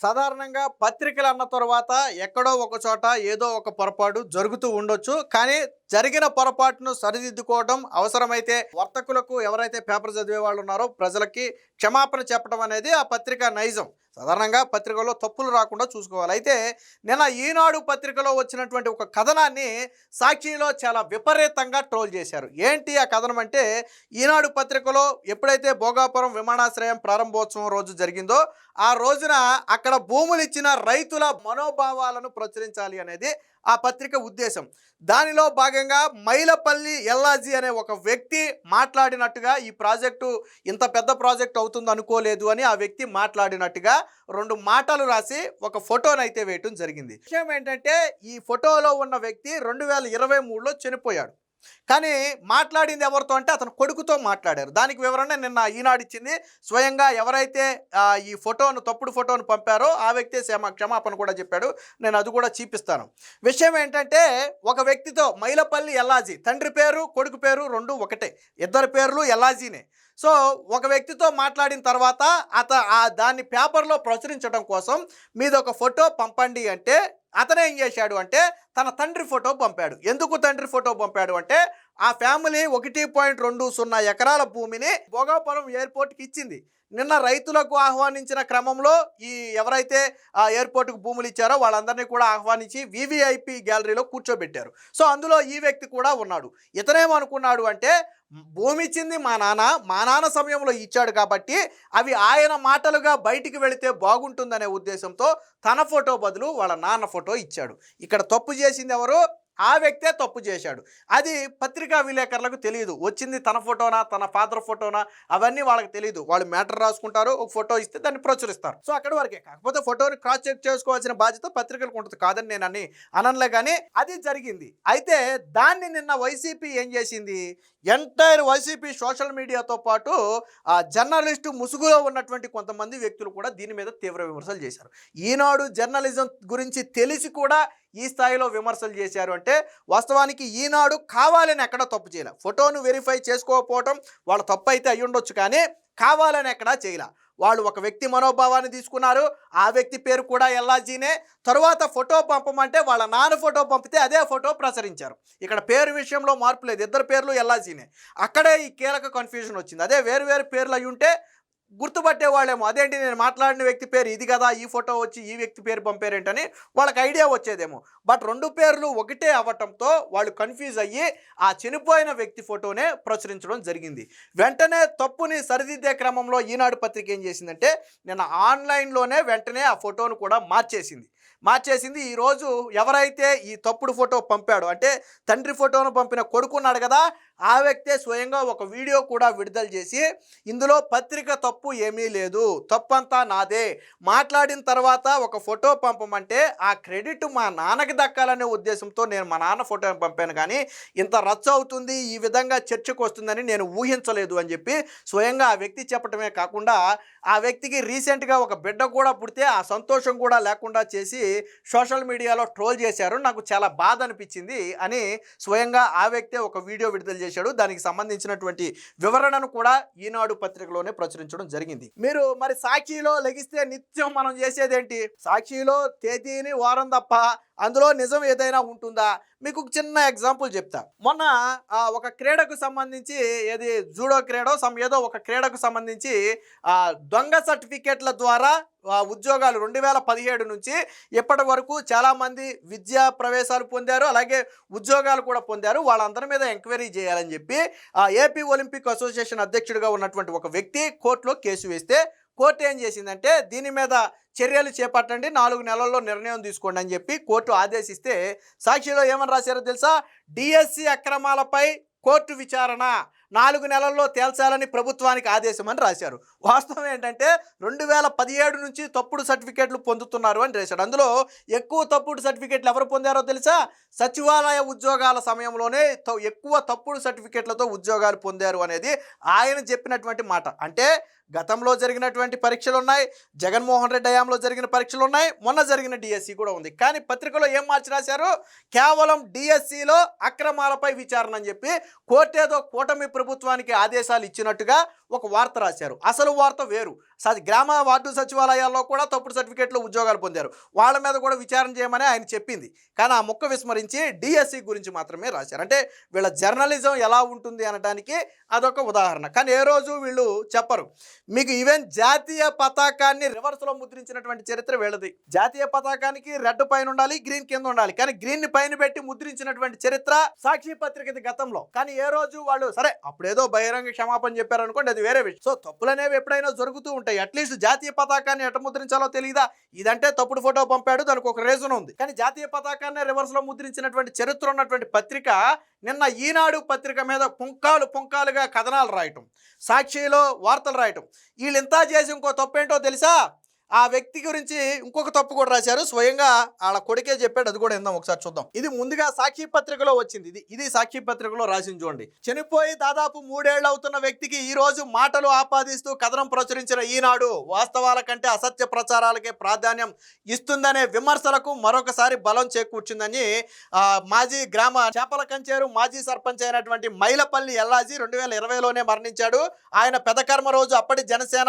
సాధారణంగా పత్రికలు అన్న తర్వాత ఎక్కడో ఒక చోట ఏదో ఒక పొరపాటు జరుగుతూ ఉండొచ్చు. కానీ జరిగిన పొరపాటును సరిదిద్దుకోవడం అవసరమైతే వర్తకులకు ఎవరైతే పేపర్ చదివే వాళ్ళు ఉన్నారో ప్రజలకి క్షమాపణ చెప్పడం అనేది ఆ పత్రిక నైజం. సాధారణంగా పత్రికలో తప్పులు రాకుండా చూసుకోవాలి. అయితే నిన్న ఈనాడు పత్రికలో వచ్చినటువంటి ఒక కథనాన్ని సాక్షిలో చాలా విపరీతంగా ట్రోల్ చేశారు. ఏంటి ఆ కథనం అంటే, ఈనాడు పత్రికలో ఎప్పుడైతే భోగాపురం విమానాశ్రయం ప్రారంభోత్సవం రోజు జరిగిందో ఆ రోజున అక్కడ భూములు ఇచ్చిన రైతుల మనోభావాలను ప్రచురించాలి అనేది ఆ పత్రిక ఉద్దేశం. దానిలో భాగంగా మైలపల్లి ఎల్లాజీ అనే ఒక వ్యక్తి మాట్లాడినట్టుగా, ఈ ప్రాజెక్టు ఇంత పెద్ద ప్రాజెక్ట్ అవుతుంది అనుకోలేదు అని ఆ వ్యక్తి మాట్లాడినట్టుగా 2 మాటలు రాసి ఒక ఫోటోనైతే వేయటం జరిగింది. విషయం ఏంటంటే, ఈ ఫోటోలో ఉన్న వ్యక్తి 2023లో చనిపోయాడు. కానీ మాట్లాడింది ఎవరితో అంటే అతను కొడుకుతో మాట్లాడారు. దానికి వివరణ నిన్న ఈనాడు ఇచ్చింది. స్వయంగా ఎవరైతే ఈ తప్పుడు ఫోటోను పంపారో ఆ వ్యక్తే క్షమాపణ కూడా చెప్పాడు. నేను అది కూడా చూపిస్తాను. విషయం ఏంటంటే, ఒక వ్యక్తితో మైలపల్లి ఎల్లాజీ, తండ్రి పేరు కొడుకు పేరు 2 ఒకటే, ఇద్దరి పేర్లు ఎల్లాజీనే. సో ఒక వ్యక్తితో మాట్లాడిన తర్వాత దాన్ని పేపర్లో ప్రచురించడం కోసం మీదొక ఫోటో పంపండి అంటే అతను ఏం చేశాడు అంటే తన తండ్రి ఫోటో పంపాడు. ఎందుకు తండ్రి ఫోటో పంపాడు అంటే, ఆ ఫ్యామిలీ 1.20 ఎకరాల భూమిని భోగాపురం ఎయిర్పోర్ట్కి ఇచ్చింది. నిన్న రైతులకు ఆహ్వానించిన క్రమంలో ఈ ఎవరైతే ఆ ఎయిర్పోర్ట్కు భూములు ఇచ్చారో వాళ్ళందరినీ కూడా ఆహ్వానించి వివిఐపి గ్యాలరీలో కూర్చోబెట్టారు. సో అందులో ఈ వ్యక్తి కూడా ఉన్నాడు. ఇతనేమనుకున్నాడు అంటే, భూమి ఇచ్చింది మా నాన్న సమయంలో ఇచ్చాడు కాబట్టి అవి ఆయన మాటలుగా బయటికి వెళితే బాగుంటుందనే ఉద్దేశంతో తన ఫోటో బదులు వాళ్ళ నాన్న ఫోటో ఇచ్చాడు. ఇక్కడ తప్పు చేసింది ఎవరు? ఆ వ్యక్తే తప్పు చేశాడు. అది పత్రికా విలేకరులకు తెలియదు. వచ్చింది తన ఫోటోనా తన ఫాదర్ ఫోటోనా అవన్నీ వాళ్ళకి తెలియదు. వాళ్ళు మ్యాటర్ రాసుకుంటారు, ఒక ఫోటో ఇస్తే దాన్ని ప్రచురిస్తారు. సో అక్కడి వరకే. కాకపోతే ఫోటోని క్రాస్ చెక్ చేసుకోవాల్సిన బాధ్యత పత్రికలకు ఉంటుంది, కాదని నేను అనలే. కానీ అది జరిగింది. అయితే దాన్ని నిన్న వైసీపీ ఏం చేసింది, ఎంటైర్ వైసీపీ సోషల్ మీడియాతో పాటు జర్నలిస్టు ముసుగులో ఉన్నటువంటి కొంతమంది వ్యక్తులు కూడా దీని మీద తీవ్ర విమర్శలు చేశారు. ఈనాడు జర్నలిజం గురించి తెలిసి కూడా ఈ స్థాయిలో విమర్శలు చేశారు అంటే, వాస్తవానికి ఈనాడు కావాలని ఎక్కడా తప్పు చేయలే. ఫోటోను వెరిఫై చేసుకోకపోవటం వాళ్ళ తప్పు అయితే అయ్యి ఉండొచ్చు, కానీ కావాలని ఎక్కడా చేయలే. వాళ్ళు ఒక వ్యక్తి మనోభావాన్ని తీసుకున్నారు. ఆ వ్యక్తి పేరు కూడా ఎల్లాజీనే. తరువాత ఫోటో పంపమంటే వాళ్ళ నాన్న ఫోటో పంపితే అదే ఫోటో ప్రసరించారు. ఇక్కడ పేరు విషయంలో మార్పు లేదు, ఇద్దరు పేర్లు ఎల్లాజీనే. అక్కడే ఈ కీలక కన్ఫ్యూజన్ వచ్చింది. అదే వేరు వేరు పేర్లు అయి ఉంటే గుర్తుపట్టేవాళ్ళేమో, అదేంటి నేను మాట్లాడిన వ్యక్తి పేరు ఇది కదా, ఈ ఫోటో వచ్చి ఈ వ్యక్తి పేరు పంపారేంటని వాళ్ళకి ఐడియా వచ్చేదేమో. బట్ 2 పేర్లు ఒకటే అవ్వటంతో వాళ్ళు కన్ఫ్యూజ్ అయ్యి ఆ చనిపోయిన వ్యక్తి ఫోటోనే ప్రచురించడం జరిగింది. వెంటనే తప్పుని సరిదిద్దే క్రమంలో ఈనాడు పత్రిక ఏం చేసిందంటే, నిన్న ఆన్లైన్లోనే వెంటనే ఆ ఫోటోను కూడా మార్చేసింది. ఈరోజు ఎవరైతే ఈ తప్పుడు ఫోటో పంపాడో అంటే తండ్రి ఫోటోను పంపిన కొడుకున్నాడు కదా, ఆ వ్యక్తే స్వయంగా ఒక వీడియో కూడా విడుదల చేసి, ఇందులో పత్రిక తప్పు ఏమీ లేదు, తప్పంతా నాదే, మాట్లాడిన తర్వాత ఒక ఫోటో పంపమంటే ఆ క్రెడిట్ మా నాన్నకి దక్కాలనే ఉద్దేశంతో నేను మా నాన్న ఫోటో పంపాను, కానీ ఇంత రచ్చ అవుతుంది, ఈ విధంగా చర్చకు వస్తుందని నేను ఊహించలేదు అని చెప్పి స్వయంగా ఆ వ్యక్తి చెప్పటమే కాకుండా, ఆ వ్యక్తికి రీసెంట్గా ఒక బిడ్డ కూడా పుడితే ఆ సంతోషం కూడా లేకుండా చేసి సోషల్ మీడియాలో ట్రోల్ చేశారు. నాకు చాలా బాధ అనిపించింది అని స్వయంగా ఆ వ్యక్తే ఒక వీడియో విడుదల చేశాడు. దానికి సంబంధించినటువంటి వివరణను కూడా ఈనాడు పత్రికలోనే ప్రచురించడం జరిగింది. మీరు మరి సాక్షిలో లెగిస్తే నిత్యం మనం చేసేదేంటి? సాక్షిలో తేదీని వారం తప్ప అందులో నిజం ఏదైనా ఉంటుందా? మీకు చిన్న ఎగ్జాంపుల్ చెప్తా. మొన్న ఒక క్రీడకు సంబంధించి, ఏది జూడో క్రీడో ఏదో ఒక క్రీడకు సంబంధించి దొంగ సర్టిఫికేట్ల ద్వారా ఉద్యోగాలు 2017 నుంచి ఇప్పటి వరకు చాలామంది విద్యా ప్రవేశాలు పొందారు, అలాగే ఉద్యోగాలు కూడా పొందారు. వాళ్ళందరి మీద ఎంక్వైరీ చేయాలని చెప్పి ఏపీ ఒలింపిక్ అసోసియేషన్ అధ్యక్షుడిగా ఉన్నటువంటి ఒక వ్యక్తి కోర్టులో కేసు వేస్తే, కోర్టు ఏం చేసిందంటే దీని మీద చర్యలు చేపట్టండి, 4 నెలల్లో నిర్ణయం తీసుకోండి అని చెప్పి కోర్టు ఆదేశిస్తే, సాక్షిలో ఏమని రాశారో తెలుసా? డిఎస్సి అక్రమాలపై కోర్టు విచారణ 4 నెలల్లో తేల్చాలని ప్రభుత్వానికి ఆదేశం అని రాశారు. వాస్తవం ఏంటంటే 2017 నుంచి తప్పుడు సర్టిఫికేట్లు పొందుతున్నారు అని రాశాడు. అందులో ఎక్కువ తప్పుడు సర్టిఫికేట్లు ఎవరు పొందారో తెలుసా? సచివాలయ ఉద్యోగాల సమయంలోనే ఎక్కువ తప్పుడు సర్టిఫికేట్లతో ఉద్యోగాలు పొందారు అనేది ఆయన చెప్పినటువంటి మాట. అంటే గతంలో జరిగినటువంటి పరీక్షలు ఉన్నాయి, జగన్మోహన్ రెడ్డి హయాంలో జరిగిన పరీక్షలు ఉన్నాయి, మొన్న జరిగిన డిఎస్సి కూడా ఉంది. కానీ పత్రికలో ఏం మార్చి రాశారు? కేవలం డిఎస్సిలో అక్రమాలపై విచారణ అని చెప్పి కోర్టు ఏదో కూటమి ప్రభుత్వానికి ఆదేశాలు ఇచ్చినట్టుగా ఒక వార్త రాశారు. అసలు వార్త వేరు. గ్రామ వార్డు సచివాలయాల్లో కూడా తప్పుడు సర్టిఫికేట్లు ఉద్యోగాలు పొందారు. వాళ్ళ మీద కూడా విచారణ చేయమని ఆయన చెప్పింది. కానీ ఆ ముక్క విస్మరించి డిఎస్సి గురించి మాత్రమే రాశారు. అంటే వీళ్ళ జర్నలిజం ఎలా ఉంటుంది అనడానికి అదొక ఉదాహరణ. కానీ ఏ రోజు వీళ్ళు చెప్పరు. మీకు ఈవెన్ జాతీయ పతాకాన్ని రివర్స్లో ముద్రించినటువంటి చరిత్ర వీళ్ళది. జాతీయ పతాకానికి రెడ్ పైన ఉండాలి, గ్రీన్ కింద ఉండాలి. కానీ గ్రీన్ ని పైన పెట్టి ముద్రించినటువంటి చరిత్ర సాక్షి పత్రికది గతంలో. కానీ ఏ రోజు వాళ్ళు సరే అప్పుడేదో బహిరంగ క్షమాపణ చెప్పారనుకోండి, అది వేరే విషయం. సో తప్పులు అనేవి ఎప్పుడైనా జరుగుతూ ఉంటాయి. అట్లీస్ట్ జాతీయ పతాకాన్ని ఎట ముద్రించాలో తెలియదా? ఇదంటే తప్పుడు ఫోటో పంపాడు, దానికి ఒక రీజన్ ఉంది. కానీ జాతీయ పతాకాన్ని రివర్స్ లో ముద్రించినటువంటి చరిత్ర ఉన్నటువంటి పత్రిక నిన్న ఈనాడు పత్రిక మీద పుంకాలుగా కథనాలు రాయటం, సాక్షిలో వార్తలు రాయటం. వీళ్ళు ఇంత చేసి ఇంకో తప్పేంటో తెలుసా? ఆ వ్యక్తి గురించి ఇంకొక తప్పు కూడా రాశారు. స్వయంగా వాళ్ళ కొడుకే చెప్పాడు. అది కూడా ఇందాం ఒకసారి చూద్దాం. ఇది ముందుగా సాక్షి పత్రికలో వచ్చింది. ఇది సాక్షి పత్రికలో రాసింది చూడండి. చనిపోయి దాదాపు 3 ఏళ్ళు అవుతున్న వ్యక్తికి ఈ రోజు మాటలు ఆపాదిస్తూ కథనం ప్రచురించిన ఈనాడు వాస్తవాల కంటే అసత్య ప్రచారాలకే ప్రాధాన్యం ఇస్తుందనే విమర్శలకు మరొకసారి బలం చేకూర్చిందని మాజీ గ్రామ చేపల కంచేరు మాజీ సర్పంచ్ అయినటువంటి మైలపల్లి ఎల్లాజీ 2020లోనే మరణించాడు. ఆయన పెదకర్మ రోజు అప్పటి జనసేన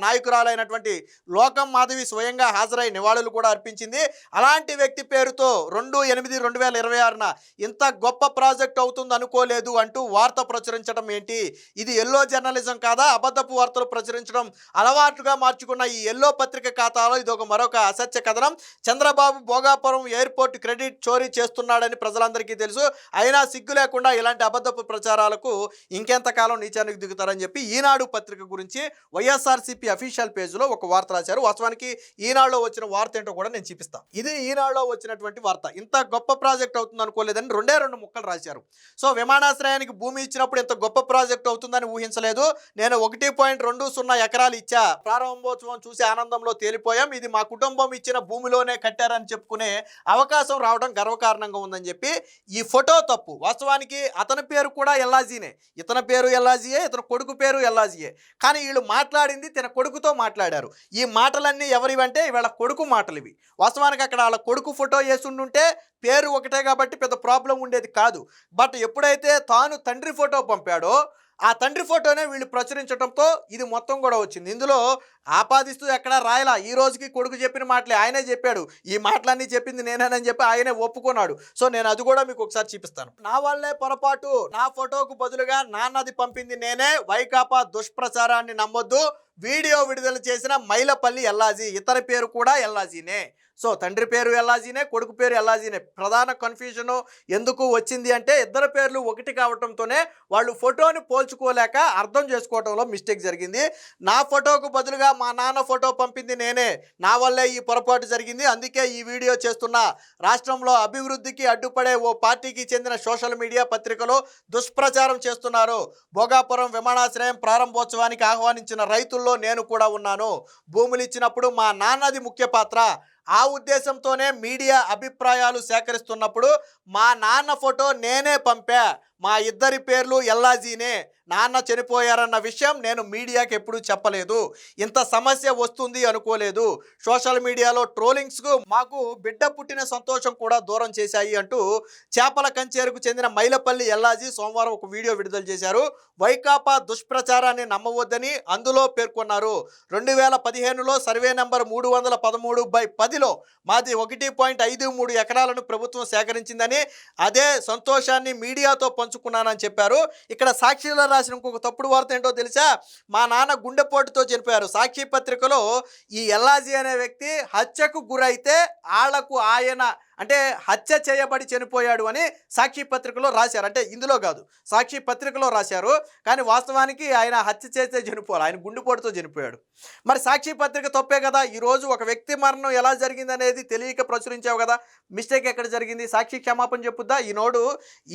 నాయకురాలైనటువంటి లోకం మాధవి స్వయంగా హాజరై నివాళులు కూడా అర్పించింది. అలాంటి వ్యక్తి పేరుతో 2/8/2026న ఇంత గొప్ప ప్రాజెక్ట్ అవుతుంది అనుకోలేదు అంటూ వార్త ప్రచురించడం ఏంటి? ఇది ఎల్లో జర్నలిజం కాదా? అబద్ధపు వార్తలు ప్రచురించడం అలవాటుగా మార్చుకున్న ఈ ఎల్లో పత్రిక ఖాతాలో ఇది మరొక అసత్య కథనం. చంద్రబాబు భోగాపురం ఎయిర్పోర్ట్ క్రెడిట్ చోరీ చేస్తున్నాడని ప్రజలందరికీ తెలుసు. అయినా సిగ్గు లేకుండా ఇలాంటి అబద్ధపు ప్రచారాలకు ఇంకెంతకాలం నీచానికి దిగుతారని చెప్పి ఈనాడు పత్రిక గురించి వైఎస్ఆర్సీపీ అఫీషియల్ పేజ్లో ఒక వార్త రాశారు. వాస్తవానికి ఈనాడులో వచ్చిన వార్త ఏంటో కూడా నేను చూపిస్తాను. ఇది ఈనాడులో వచ్చినటువంటి వార్త. ఇంత గొప్ప ప్రాజెక్ట్ అవుతుంది అనుకోలేదని 2 ముక్కలు రాశారు. సో విమానాశ్రయానికి భూమి ఇచ్చినప్పుడు ఇంత గొప్ప ప్రాజెక్ట్ అవుతుందని ఊహించలేదు. నేను 1.20 ఎకరాలు ఇచ్చా. ప్రారంభోత్సవం చూసి ఆనందంలో తేలిపోయాం. ఇది మా కుటుంబం ఇచ్చిన భూమిలోనే కట్టారని చెప్పుకునే అవకాశం రావడం గర్వకారణంగా ఉందని చెప్పి ఈ ఫోటో తప్పు. వాస్తవానికి అతని పేరు కూడా ఎల్లాజీనే. ఇతని పేరు ఎల్లాజీయే, ఇతని కొడుకు పేరు ఎల్లాజీయే. కానీ వీళ్ళు మాట్లాడింది తన కొడుకుతో మాట్లాడారు. ఈ మాటలన్నీ ఎవరివంటే వీళ్ళ కొడుకు మాటలు ఇవి. వాస్తవానికి అక్కడ వాళ్ళ కొడుకు ఫోటో వేసుండుంటే పేరు ఒకటే కాబట్టి పెద్ద ప్రాబ్లం ఉండేది కాదు. బట్ ఎప్పుడైతే తాను తండ్రి ఫోటో పంపాడో ఆ తండ్రి ఫోటోనే వీళ్ళు ప్రచురించడంతో ఇది మొత్తం కూడా వచ్చింది. ఇందులో ఆపాదిస్తూ ఎక్కడా రాయలా. ఈ రోజుకి కొడుకు చెప్పిన మాటలే ఆయనే చెప్పాడు. ఈ మాటలన్నీ చెప్పింది నేనేనని చెప్పి ఆయనే ఒప్పుకున్నాడు. సో నేను అది కూడా మీకు ఒకసారి చూపిస్తాను. నా వల్లే పొరపాటు, నా ఫోటోకు బదులుగా నాన్నది పంపింది నేనే, వైకాపా దుష్ప్రచారాన్ని నమ్మొద్దు, వీడియో విడుదల చేసిన మైలపల్లి ఎల్లాజీ, ఇతర పేరు కూడా ఎల్లాజీనే. సో తండ్రి పేరు ఎల్లాజీనే, కొడుకు పేరు ఎల్లాజీనే. ప్రధాన కన్ఫ్యూజన్ ఎందుకు వచ్చింది అంటే ఇద్దరు పేర్లు ఒకటి కావటంతోనే వాళ్ళు ఫోటోని పోల్చుకోలేక అర్థం చేసుకోవడంలో మిస్టేక్ జరిగింది. నా ఫోటోకు బదులుగా మా నాన్న ఫోటో పంపింది నేనే, నా వల్లే ఈ పొరపాటు జరిగింది, అందుకే ఈ వీడియో చేస్తున్నా. రాష్ట్రంలో అభివృద్ధికి అడ్డుపడే ఓ పార్టీకి చెందిన సోషల్ మీడియా పత్రికలో దుష్ప్రచారం చేస్తున్నారు. భోగాపురం విమానాశ్రయం ప్రారంభోత్సవానికి ఆహ్వానించిన రైతుల్లో నేను కూడా ఉన్నాను. భూములు ఇచ్చినప్పుడు మా నాన్నది ముఖ్య పాత్ర. ఆ ఉద్దేశంతోనే మీడియా అభిప్రాయాలు సేకరిస్తున్నప్పుడు మా నాన్న ఫోటో నేనే పంపా. మా ఇద్దరి పేర్లు ఎల్లాజీనే. నాన్న చనిపోయారన్న విషయం నేను మీడియాకి ఎప్పుడూ చెప్పలేదు. ఇంత సమస్య వస్తుంది అనుకోలేదు. సోషల్ మీడియాలో ట్రోలింగ్స్కు మాకు బిడ్డ పుట్టిన సంతోషం కూడా దూరం చేశాయి అంటూ చేపల కంచేరుకు చెందిన మైలపల్లి ఎల్లాజీ సోమవారం ఒక వీడియో విడుదల చేశారు. వైకాపా దుష్ప్రచారాన్ని నమ్మవద్దని అందులో పేర్కొన్నారు. 2015లో సర్వే నెంబర్ 313/10లో మాది 1.53 ఎకరాలను ప్రభుత్వం సేకరించిందని, అదే సంతోషాన్ని మీడియాతో పంచుకున్నానని చెప్పారు. ఇక్కడ సాక్షిలో రాసిన ఇంకొక తప్పుడు వార్త ఏంటో తెలుసా? మా నాన్న గుండెపోటుతో చనిపోయారు. సాక్షి పత్రికలో ఈ ఎల్లాజీ అనే వ్యక్తి హత్యకు గురైతే ఆళ్లకు ఆయన అంటే హత్య చేయబడి చనిపోయాడు అని సాక్షి పత్రికలో రాశారు. అంటే ఇందులో కాదు, సాక్షి పత్రికలో రాశారు. కానీ వాస్తవానికి ఆయన హత్య చేస్తే చనిపోవాలి, ఆయన గుండెపోటుతో చనిపోయాడు. మరి సాక్షి పత్రిక తప్పే కదా. ఈరోజు ఒక వ్యక్తి మరణం ఎలా జరిగింది అనేది తెలియక ప్రచురించావు కదా. మిస్టేక్ ఎక్కడ జరిగింది? సాక్షి క్షమాపణ చెప్పుద్దా?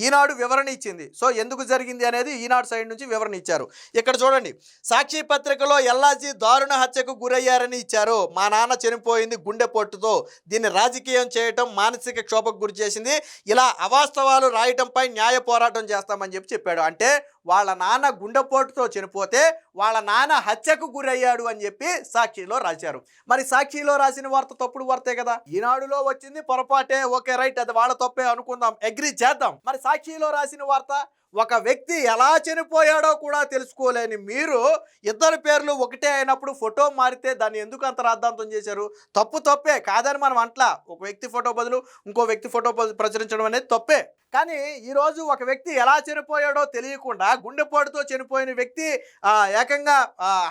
ఈనాడు వివరణ ఇచ్చింది. సో ఎందుకు జరిగింది అనేది ఈనాడు సైడ్ నుంచి వివరణ ఇచ్చారు. ఇక్కడ చూడండి, సాక్షి పత్రికలో ఎల్లాజీ దారుణ హత్యకు గురయ్యారని ఇచ్చారు. మా నాన్న చనిపోయింది గుండెపోటుతో, దీన్ని రాజకీయం చేయటం మానసిక క్షోభకు గురి చేసింది, ఇలా అవాస్తవాలు రాయటంపై న్యాయ పోరాటం చేస్తామని చెప్పాడు. అంటే వాళ్ళ నాన్న గుండెపోటుతో చనిపోతే వాళ్ళ నాన్న హత్యకు గురయ్యాడు అని చెప్పి సాక్షిలో రాశారు. మరి సాక్షిలో రాసిన వార్త తప్పుడు వార్తే కదా. ఈనాడులో వచ్చింది పొరపాటే, ఓకే రైట్, అది వాళ్ళ తప్పే అనుకుందాం, అగ్రి చేద్దాం. మరి సాక్షిలో రాసిన వార్త ఒక వ్యక్తి ఎలా చనిపోయాడో కూడా తెలుసుకోలేని మీరు ఇద్దరు పేర్లు ఒకటే అయినప్పుడు ఫోటో మారితే దాన్ని ఎందుకు అంత రాద్ధాంతం చేశారు? తప్పే, కాదని మనం అంట్లా. ఒక వ్యక్తి ఫోటో బదులు ఇంకో వ్యక్తి ఫోటో ప్రచురించడం అనేది తప్పే. కానీ ఈరోజు ఒక వ్యక్తి ఎలా చనిపోయాడో తెలియకుండా గుండెపోటుతో చనిపోయిన వ్యక్తి ఏకంగా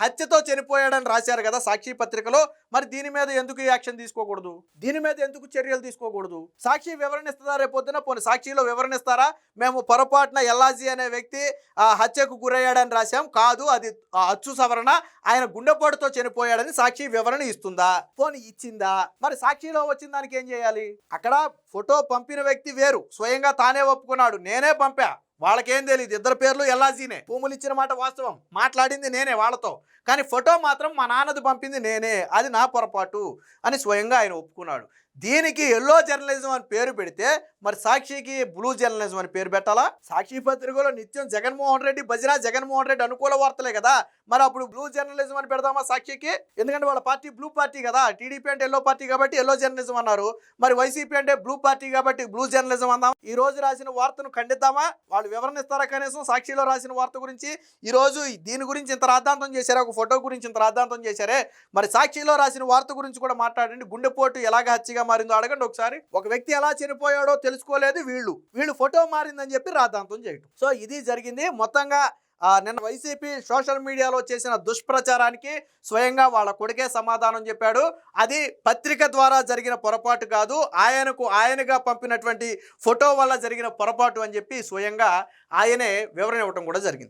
హత్యతో చనిపోయాడని రాశారు కదా సాక్షి పత్రికలో. మరి దీని మీద ఎందుకు యాక్షన్ తీసుకోకూడదు? దీని మీద ఎందుకు చర్యలు తీసుకోకూడదు? సాక్షి వివరణ ఇస్తుందా రేపొద్దున? పోనీ సాక్షిలో వివరణ ఇస్తారా? మేము పొరపాటున ఎల్లాజీ అనే వ్యక్తి హత్యకు గురయ్యాడని రాశాం, కాదు అది అచ్చు సవరణ, ఆయన గుండెపోటుతో చనిపోయాడని సాక్షి వివరణ ఇస్తుందా? పోనీ ఇచ్చిందా? మరి సాక్షిలో వచ్చిన దానికి ఏం చేయాలి? అక్కడ ఫోటో పంపిన వ్యక్తి వేరు, స్వయంగా తానే ఒప్పుకున్నాడు, నేనే పంపా, వాళ్ళకేం తెలియదు, ఇద్దరు పేర్లు ఎల్లాజీనే, భూములు ఇచ్చిన మాట వాస్తవం, మాట్లాడింది నేనే వాళ్ళతో, కానీ ఫోటో మాత్రం మా నాన్నది పంపింది నేనే, అది నా పొరపాటు అని స్వయంగా ఆయన ఒప్పుకున్నాడు. దీనికి ఎల్లో జర్నలిజం అని పేరు పెడితే మరి సాక్షికి బ్లూ జర్నలిజం అని పేరు పెట్టాలా? సాక్షి పత్రికలో నిత్యం జగన్మోహన్ రెడ్డి భజన, జగన్మోహన్ రెడ్డి అనుకూల వార్తలే కదా, మరి అప్పుడు బ్లూ జర్నలిజం అని పెడదామా సాక్షికి? ఎందుకంటే వాళ్ళ పార్టీ బ్లూ పార్టీ కదా, టీడీపీ అంటే ఎల్లో పార్టీ కాబట్టి ఎల్లో జర్నలిజం అన్నారు, మరి వైసీపీ అంటే బ్లూ పార్టీ కాబట్టి బ్లూ జర్నలిజం అందాం. ఈ రోజు రాసిన వార్తను ఖండిద్దామా? వాళ్ళు వివరణ ఇస్తారా కనీసం? సాక్షిలో రాసిన వార్త గురించి ఈ రోజు దీని గురించి ఇంత రాద్ధాంతం చేశారే, ఒక ఫోటో గురించి ఇంత రాద్ధాంతం చేశారే, మరి సాక్షిలో రాసిన వార్త గురించి కూడా మాట్లాడండి. గుండెపోటు ఎలాగ హత్యగా మారిందో అడగండి ఒకసారి. ఒక వ్యక్తి ఎలా చనిపోయాడో తెలుసుకోలేదు వీళ్ళు ఫోటో మారిందని చెప్పి రాద్ధాంతం చేయటం. సో ఇది జరిగింది మొత్తంగా. నిన్న వైసీపీ సోషల్ మీడియాలో చేసిన దుష్ప్రచారానికి స్వయంగా వాళ్ళ కొడుకే సమాధానం చెప్పాడు. అది పత్రిక ద్వారా జరిగిన పొరపాటు కాదు, ఆయనగా పంపినటువంటి ఫోటో వల్ల జరిగిన పొరపాటు అని చెప్పి స్వయంగా ఆయనే వివరణ ఇవ్వడం కూడా జరిగింది.